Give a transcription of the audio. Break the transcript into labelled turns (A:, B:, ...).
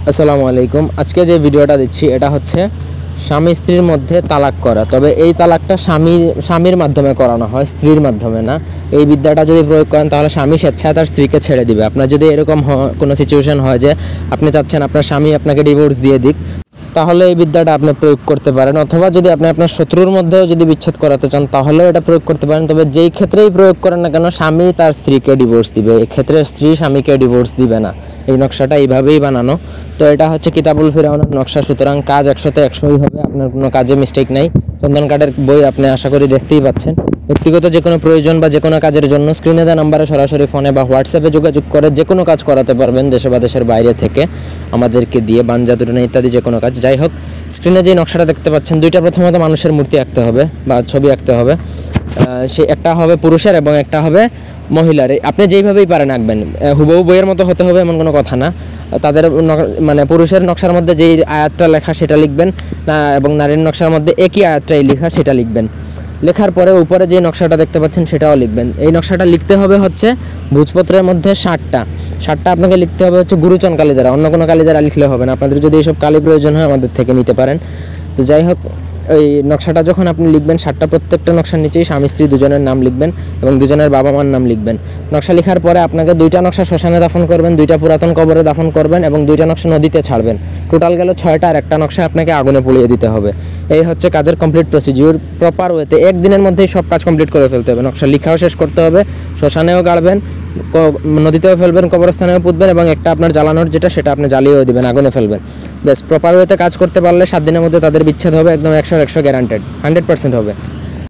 A: আসসালামু আলাইকুম। আজকে যে ভিডিওটা দিচ্ছি এটা হচ্ছে স্বামী স্ত্রীর মধ্যে তালাক করা। তবে এই তালাকটা স্বামীর মাধ্যমে করানো হয়, স্ত্রীর মাধ্যমে না। এই বিদ্যাটা যদি প্রয়োগ করেন তাহলে স্বামী স্বেচ্ছায় তার স্ত্রীকে ছেড়ে দিবে। আপনার যদি এরকম কোনো সিচুয়েশন হয় যে আপনি চাচ্ছেন আপনার স্বামী আপনাকে ডিভোর্স দিয়ে দিক, তাহলে এই বিদ্যাটা আপনি প্রয়োগ করতে পারেন। অথবা যদি আপনি আপনার শত্রুর মধ্যেও যদি বিচ্ছেদ করাতে চান তাহলেও এটা প্রয়োগ করতে পারেন। তবে যেই ক্ষেত্রেই প্রয়োগ করেন না কেন, স্বামী তার স্ত্রীকে ডিভোর্স দিবে, এক্ষেত্রে স্ত্রী স্বামীকে ডিভোর্স দিবে না। এই নকশাটা এইভাবেই বানানো। তো এটা হচ্ছে কিতাবুল ফিরাউনের নকশা, সুতরাং কাজ 100তে 100ই হবে, আপনার কোনো কাজে মিস্টেক নাই। চন্দন কাঠের বই আপনি আশা করি দেখতেই পাচ্ছেন। ব্যক্তিগত যে কোনো প্রয়োজন বা যে কোনো কাজের জন্য স্ক্রিনে দেওয়া নাম্বারে সরাসরি ফোনে বা হোয়াটসঅ্যাপে যোগাযোগ করে যে কোনো কাজ করাতে পারবেন, দেশে বা দেশের বাইরে থেকে আমাদেরকে দিয়ে, বানজাদুটনা ইত্যাদি যে কোনো কাজ। যাই হোক, স্ক্রিনে যে নকশাটা দেখতে পাচ্ছেন, দুইটা প্রথমত মানুষের মূর্তি আঁকতে হবে বা ছবি আঁকতে হবে। সে একটা হবে পুরুষের এবং একটা হবে মহিলার। আপনি যেইভাবেই পারেন আঁকবেন, হুবহু বইয়ের মতো হতে হবে এমন কোনো কথা না। তাদের মানে পুরুষের নকশার মধ্যে যেই আয়াতটা লেখা সেটা লিখবেন না, এবং নারীর নকশার মধ্যে একই আয়াতটাই লেখা সেটা লিখবেন। লেখার পরে উপরে যে নকশাটা দেখতে পাচ্ছেন সেটাও লিখবেন। এই নকশাটা লিখতে হবে হচ্ছে ভোজপত্রের মধ্যে 60টা আপনাকে লিখতে হবে হচ্ছে গুরুচন কালি দ্বারা, অন্য কোনো কালি দ্বারা লিখলে হবে না। আপনাদের যদি এইসব কালি প্রয়োজন হয় আমাদের থেকে নিতে পারেন। তো যাই হোক, এই নকশাটা যখন আপনি লিখবেন, 60টা প্রত্যেকটা নকশার নিচেই স্বামী স্ত্রী দুজনের নাম লিখবেন এবং দুজনের বাবা মার নাম লিখবেন। নকশা লেখার পরে আপনাকে 2টা নকশা শ্মশানে দাফন করবেন, 2টা পুরাতন কবরে দাফন করবেন এবং 2টা নকশা নদীতে ছাড়বেন। টোটাল গেল 6টা, আর একটা নকশা আপনাকে আগুনে পুড়িয়ে দিতে হবে। এই হচ্ছে কাজের কমপ্লিট প্রসিডিউর। প্রপার ওয়েতে একদিনের মধ্যেই সব কাজ কমপ্লিট করে ফেলতে হবে। নকশা লেখাও শেষ করতে হবে, শ্মশানেও গাড়বেন, নদীতেও ফেলবেন, কবরস্থানেও পুঁতবেন এবং একটা আপনার জ্বালানোর যেটা সেটা আপনি জ্বালিয়েও দিবেন, আগুনে ফেলবেন। বেশ, প্রপার ওয়েতে কাজ করতে পারলে 7 দিনের মধ্যে তাদের বিচ্ছেদ হবে, একদম 100 গ্যারান্টেড, 100% হবে।